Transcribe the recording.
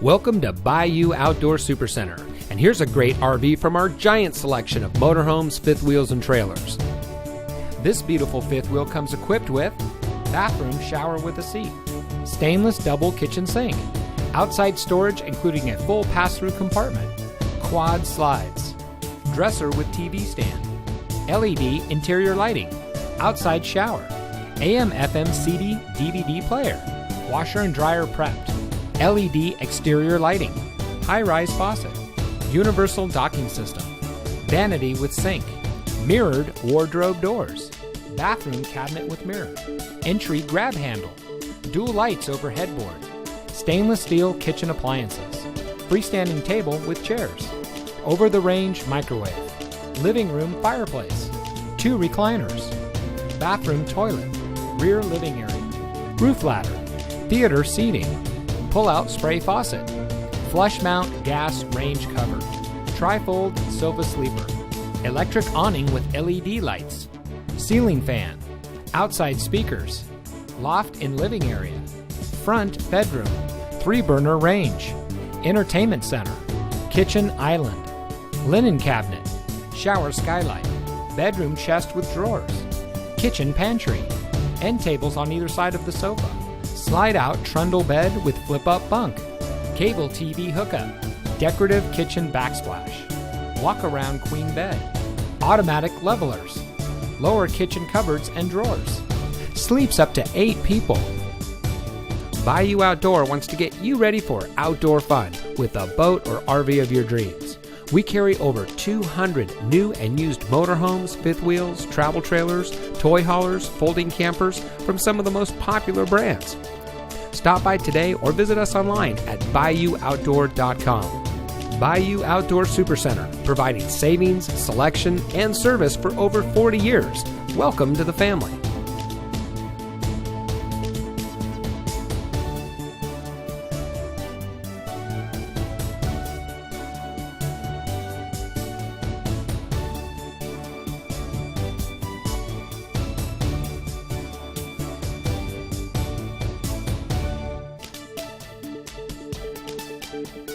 Welcome to Bayou Outdoor Supercenter, and here's a great RV from our giant selection of motorhomes, fifth wheels, and trailers. This beautiful fifth wheel comes equipped with bathroom shower with a seat, stainless double kitchen sink, outside storage including a full pass-through compartment, quad slides, dresser with TV stand, LED interior lighting, outside shower, AM/FM CD DVD player, washer and dryer prepped, LED exterior lighting, high-rise faucet, universal docking system, vanity with sink, mirrored wardrobe doors, bathroom cabinet with mirror, entry grab handle, dual lights over headboard, stainless steel kitchen appliances, freestanding table with chairs, over-the-range microwave, living room fireplace, 2 recliners, bathroom toilet, rear living area, roof ladder, theater seating, pull-out spray faucet, flush mount gas range cover, trifold sofa sleeper, electric awning with LED lights, ceiling fan, outside speakers, loft in living area, front bedroom, 3-burner range, entertainment center, kitchen island, linen cabinet, shower skylight, bedroom chest with drawers, kitchen pantry, end tables on either side of the sofa, slide-out trundle bed with flip-up bunk, cable TV hookup, decorative kitchen backsplash, walk-around queen bed, automatic levelers, lower kitchen cupboards and drawers, sleeps up to 8 people. Bayou Outdoor wants to get you ready for outdoor fun with a boat or RV of your dreams. We carry over 200 new and used motorhomes, fifth wheels, travel trailers, toy haulers, folding campers from some of the most popular brands. Stop by today or visit us online at BayouOutdoor.com. Bayou Outdoor Supercenter, providing savings, selection, and service for over 40 years. Welcome to the family. Thank you.